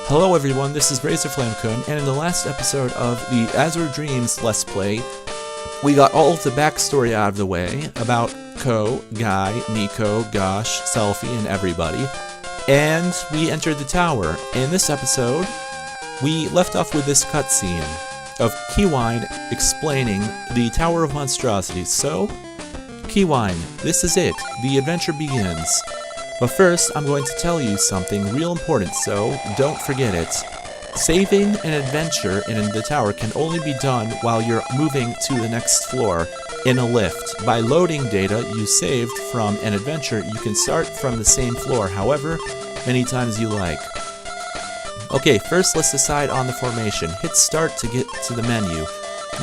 Hello everyone, this is Razorflamekun, and in the last episode of the Azure Dreams Let's Play, we got all of the backstory out of the way about Ko, Guy, Nico, Gosh, Selfie, and everybody, and we entered the tower. In this episode, we left off with this cutscene of Kewne explaining the Tower of Monstrosity. So, Kewne, this is it. The adventure begins. But first, I'm going to tell you something real important, so don't forget it. Saving an adventure in the tower can only be done while you're moving to the next floor in a lift. By loading data you saved from an adventure, you can start from the same floor however many times you like. Okay, first let's decide on the formation. Hit start to get to the menu.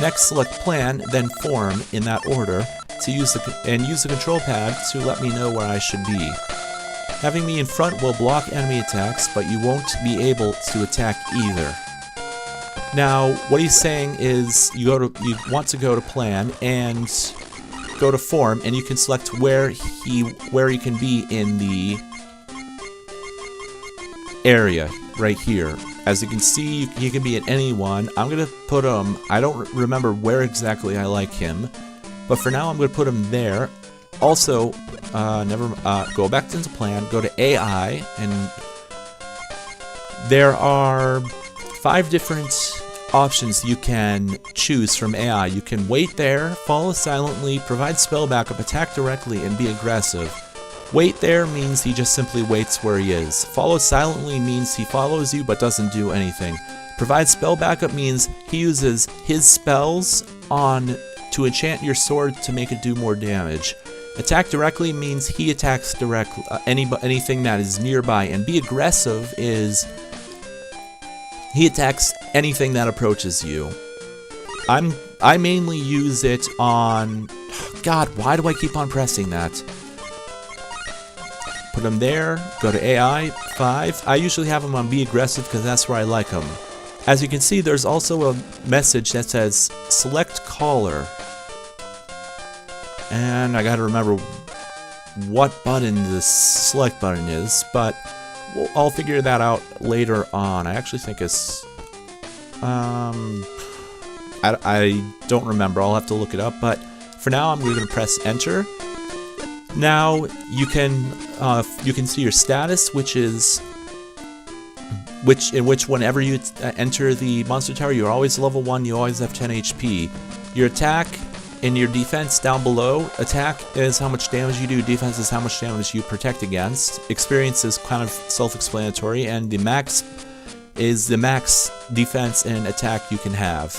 Next select plan, then form in that order to use the control pad to let me know where I should be. Having me in front will block enemy attacks, but you won't be able to attack either. Now, what he's saying is you want to go to plan and go to form, and you can select where he can be in the area right here. As you can see, he can be at any one. I'm gonna put him. I don't remember where exactly I like him, but for now I'm gonna put him there. Also, go back into plan, go to AI, and there are 5 different options you can choose from AI. You can wait there, follow silently, provide spell backup, attack directly, and be aggressive. Wait there means he just simply waits where he is. Follow silently means he follows you but doesn't do anything. Provide spell backup means he uses his spells to enchant your sword to make it do more damage. Attack directly means he attacks directly anything that is nearby, and be aggressive is he attacks anything that approaches you. I mainly use it on God, why do I keep on pressing that? Put him there, go to AI 5. I usually have him on be aggressive because that's where I like him. As you can see, there's also a message that says select caller. And I gotta remember what button this select button is, but I'll figure that out later on. I actually think it's I don't remember. I'll have to look it up, but for now I'm going to press enter. Now you can see your status, in which whenever you enter the monster tower, you're always level 1, you always have 10 HP. Your attack and your defense down below. Attack is how much damage you do, defense is how much damage you protect against. Experience is kind of self-explanatory, and the max is the max defense and attack you can have.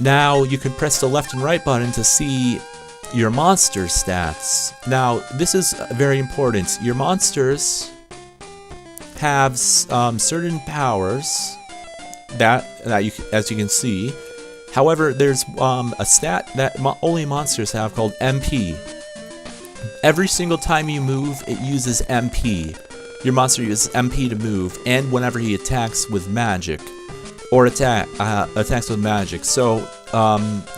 Now you can press the left and right button to see your monster stats. Now this is very important. Your monsters have certain powers that as you can see. However, there's a stat that only monsters have called MP. Every single time you move, it uses MP. Your monster uses MP to move, and whenever he attacks with magic, or attacks with magic. So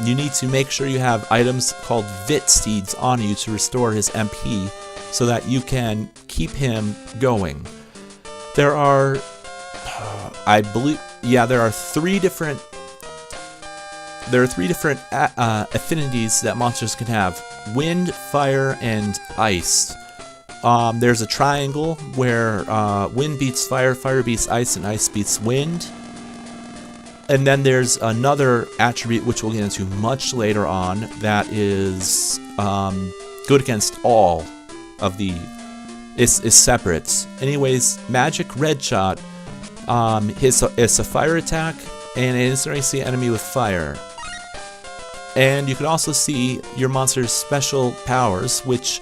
you need to make sure you have items called Vit Steeds on you to restore his MP, so that you can keep him going. There are, I believe, yeah, there are 3 different. There are 3 different affinities that monsters can have: wind, fire, and ice. There's a triangle where wind beats fire, fire beats ice, and ice beats wind. And then there's another attribute which we'll get into much later on that is good against all of the is separate. Anyways, magic red shot. It's a fire attack and it instantly see an enemy with fire. And you can also see your monster's special powers, which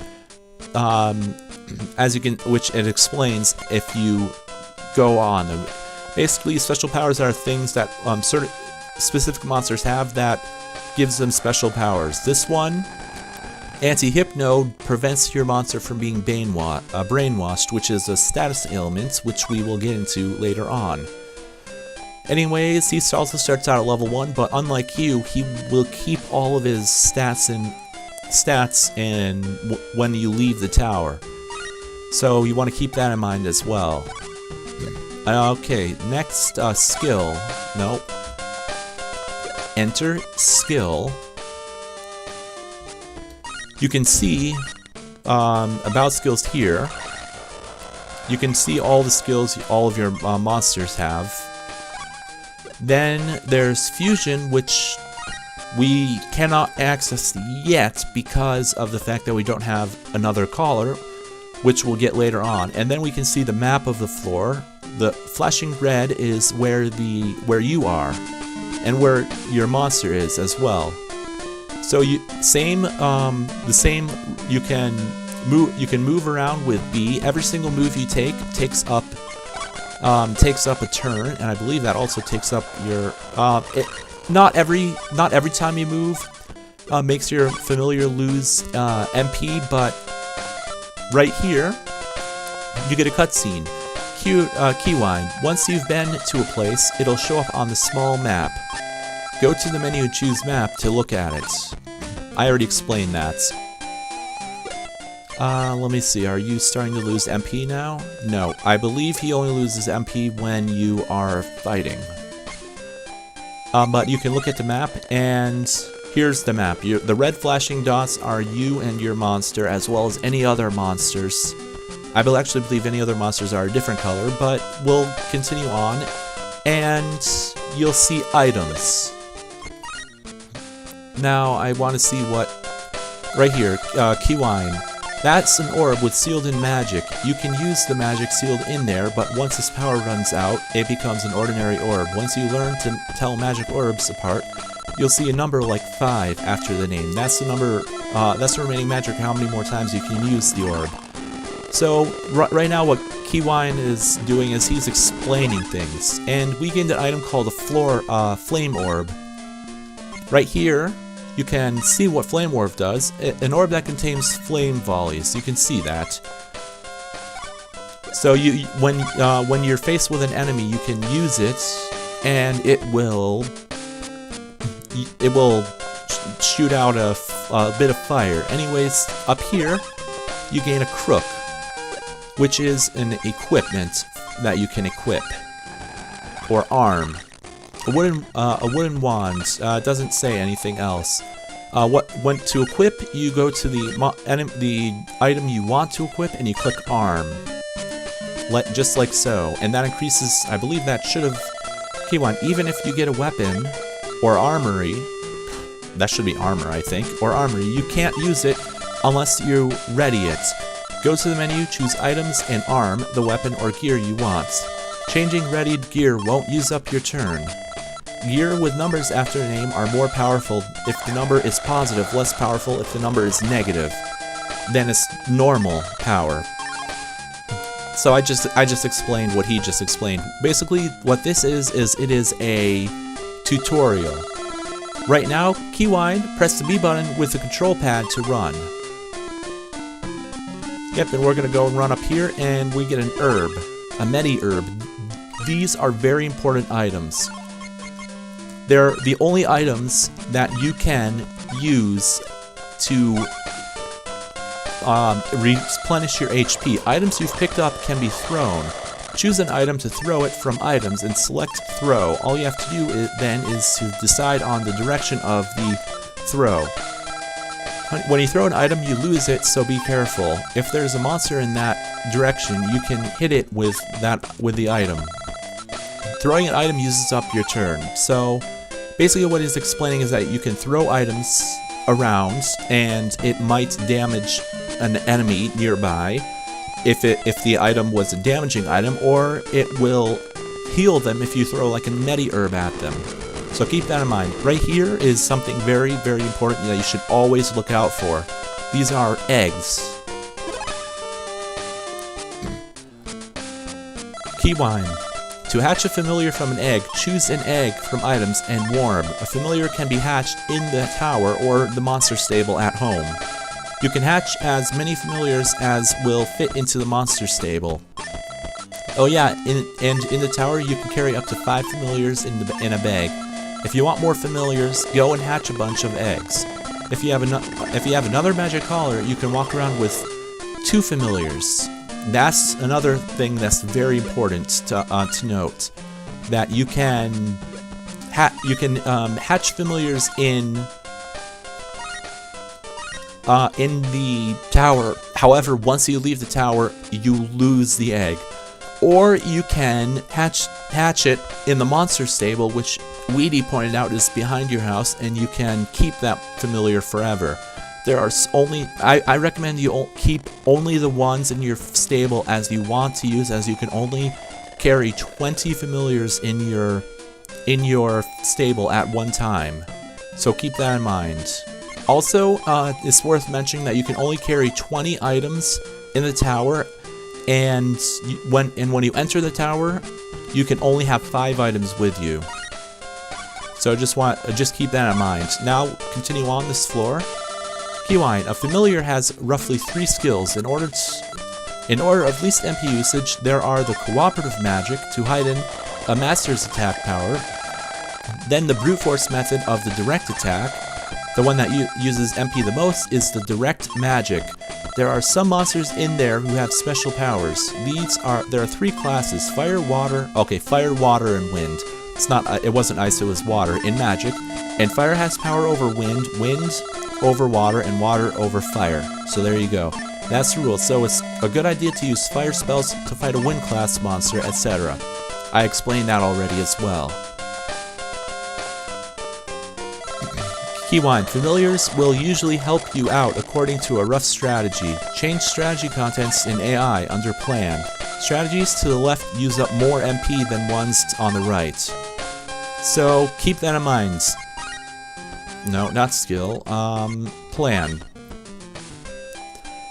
it explains if you go on. Basically, special powers are things that certain specific monsters have that gives them special powers. This one, Anti-Hypno, prevents your monster from being brainwashed, which is a status ailment, which we will get into later on. Anyways, he also starts out at level 1, but unlike you, he will keep all of his stats when you leave the tower. So you want to keep that in mind as well. Okay, next skill. Nope. Enter skill. You can see about skills here. You can see all the skills all of your monsters have. Then there's fusion, which we cannot access yet because of the fact that we don't have another collar, which we'll get later on. And then we can see the map of the floor. The flashing red is where you are, and where your monster is as well. So you can move around with B. Every single move you take takes up a turn, and I believe that also takes up your not every time you move makes your familiar lose MP, but right here you get a cutscene. Kewne. Once you've been to a place, it'll show up on the small map. Go to the menu and choose map to look at it. I already explained that. Let me see, are you starting to lose MP now? No, I believe he only loses MP when you are fighting. But you can look at the map, and here's the map. The red flashing dots are you and your monster, as well as any other monsters. I actually believe any other monsters are a different color, but we'll continue on, and you'll see items. Now, I want to see what... Right here, Kewne. That's an orb with sealed-in magic. You can use the magic sealed in there, but once its power runs out, it becomes an ordinary orb. Once you learn to tell magic orbs apart, you'll see a number like 5 after the name. That's the number, that's the remaining magic, how many more times you can use the orb. So, right now what Kewne is doing is he's explaining things, and we gained an item called a flame orb. Right here, you can see what Flame Orb does. An orb that contains flame volleys. You can see that. So when you're faced with an enemy, you can use it, and it will shoot out a bit of fire. Anyways, up here, you gain a crook, which is an equipment that you can equip, or arm. A wooden wand. Doesn't say anything else. When to equip, you go to the item you want to equip, and you click arm, just like so, and that increases. I believe that should have. Kewne, even if you get a weapon or armory, that should be armor, I think, or armory, you can't use it unless you ready it. Go to the menu, choose items, and arm the weapon or gear you want. Changing readied gear won't use up your turn. Gear with numbers after the name are more powerful if the number is positive, less powerful if the number is negative than its normal power. So I just explained what he just explained. Basically, what this is it is a tutorial. Right now, Kewne, press the B button with the control pad to run. Yep, and we're gonna go and run up here, and we get an herb, a medi herb. These are very important items. They're the only items that you can use to replenish your HP. Items you've picked up can be thrown. Choose an item to throw it from items and select throw. All you have to do then is to decide on the direction of the throw. When you throw an item, you lose it, so be careful. If there's a monster in that direction, you can hit it with the item. Throwing an item uses up your turn. So basically what he's explaining is that you can throw items around, and it might damage an enemy nearby if the item was a damaging item, or it will heal them if you throw like a medi herb at them. So keep that in mind. Right here is something very, very important that you should always look out for. These are eggs. Kewne. To hatch a familiar from an egg, choose an egg from items and warm. A familiar can be hatched in the tower or the monster stable at home. You can hatch as many familiars as will fit into the monster stable. Oh yeah, in the tower you can carry up to 5 familiars in a bag. If you want more familiars, go and hatch a bunch of eggs. If you have another magic collar, you can walk around with 2 familiars. that's another thing that's very important to note. That you can hatch familiars in the tower. However, once you leave the tower, you lose the egg. Or you can hatch it in the monster stable, which Weedy pointed out is behind your house, and you can keep that familiar forever. There are I recommend you keep only the ones in your stable as you want to use, as you can only carry 20 familiars in your stable at one time. So keep that in mind. Also, it's worth mentioning that you can only carry 20 items in the tower, and when you enter the tower, you can only have 5 items with you. So just keep that in mind. Now, continue on this floor. Kewne, a familiar has roughly 3 skills. In order of least MP usage, there are the cooperative magic to hide in a master's attack power, then the brute force method of the direct attack. The one that uses MP the most is the direct magic. There are some monsters in there who have special powers. There are 3 classes: fire, water. Okay, fire, water, and wind. It wasn't ice, it was water in magic. And fire has power over wind, wind over water, and water over fire. So there you go. That's the rule. So it's a good idea to use fire spells to fight a wind class monster, etc. I explained that already as well. Kewne, familiars will usually help you out according to a rough strategy. Change strategy contents in AI under plan. Strategies to the left use up more MP than ones on the right. So keep that in mind. No, not skill. Plan.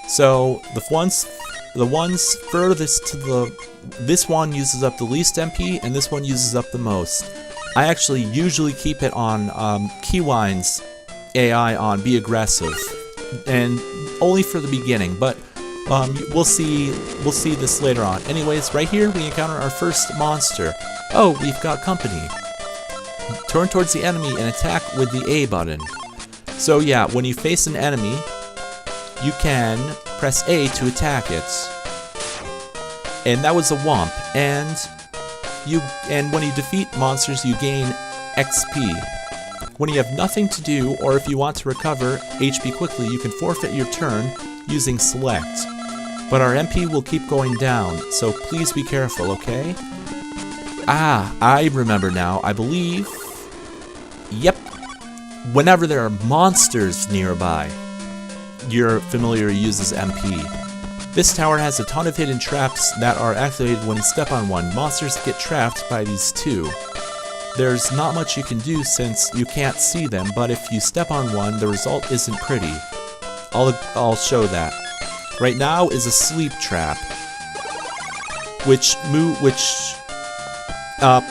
So the ones furthest to this one uses up the least MP, and this one uses up the most. I actually usually keep it on Kewne's AI on be aggressive, and only for the beginning. But we'll see this later on. Anyways, right here we encounter our first monster. Oh, we've got company. Turn towards the enemy and attack with the A button. So yeah, when you face an enemy, you can press A to attack it. And that was a Womp. And when you defeat monsters, you gain XP. When you have nothing to do, or if you want to recover HP quickly, you can forfeit your turn using Select. But our MP will keep going down, so please be careful, okay? Ah, I remember now, I believe. Yep. Whenever there are monsters nearby, your familiar uses MP. This tower has a ton of hidden traps that are activated when you step on one. Monsters get trapped by these 2. There's not much you can do since you can't see them, but if you step on one, the result isn't pretty. I'll show that. Right now is a sleep trap, which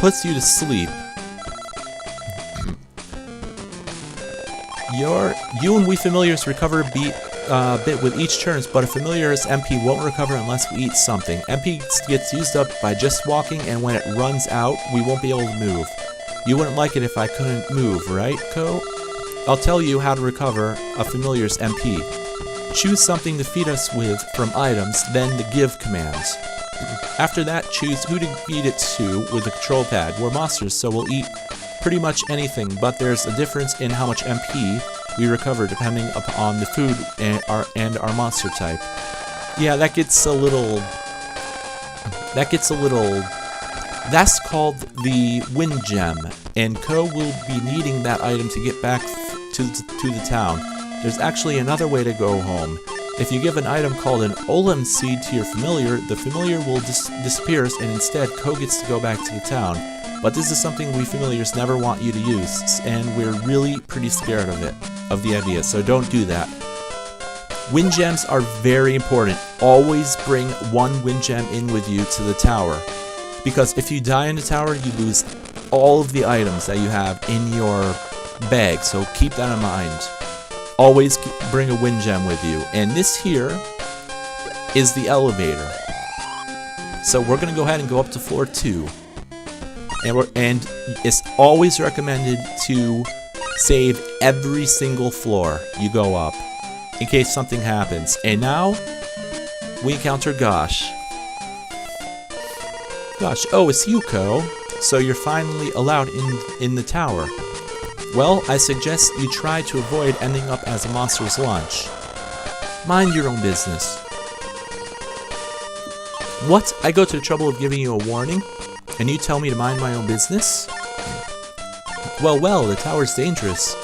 puts you to sleep. You and we familiars recover a bit with each turn, but a familiar's MP won't recover unless we eat something. MP gets used up by just walking, and when it runs out, we won't be able to move. You wouldn't like it if I couldn't move, right, Ko? I'll tell you how to recover a familiar's MP. Choose something to feed us with from items, then the give command. After that, choose who to feed it to with the control pad. We're monsters, so we'll eat pretty much anything, but there's a difference in how much MP we recover depending upon the food and our monster type. Yeah, that gets a little. That's called the Wind Gem, and Ko will be needing that item to get back to the town. There's actually another way to go home. If you give an item called an Olem seed to your familiar, the familiar will disappears, and instead Ko gets to go back to the town. But this is something we familiars never want you to use, and we're really pretty scared of the idea, so don't do that. Wind gems are very important. Always bring 1 wind gem in with you to the tower, because if you die in the tower, you lose all of the items that you have in your bag, so keep that in mind. Always bring a wind gem with you. And this here is the elevator. So we're going to go ahead and go up to floor 2. And it's always recommended to save every single floor you go up, in case something happens. And now, we encounter Gosh. Gosh, oh, it's Yuko. So you're finally allowed in the tower. Well, I suggest you try to avoid ending up as a monster's lunch. Mind your own business. What? I go to the trouble of giving you a warning? And you tell me to mind my own business? Well, the tower's dangerous.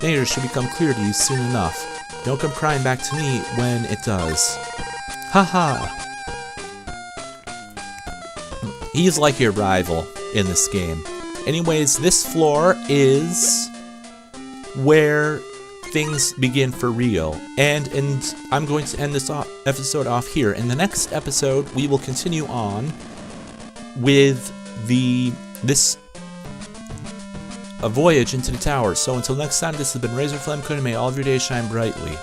Danger should become clear to you soon enough. Don't come crying back to me when it does. Haha. He's like your rival in this game. Anyways, this floor is where things begin for real. And I'm going to end this episode off here. In the next episode, we will continue on with a voyage into the tower. So until next time, this has been Razorflamekun, and may all of your days shine brightly.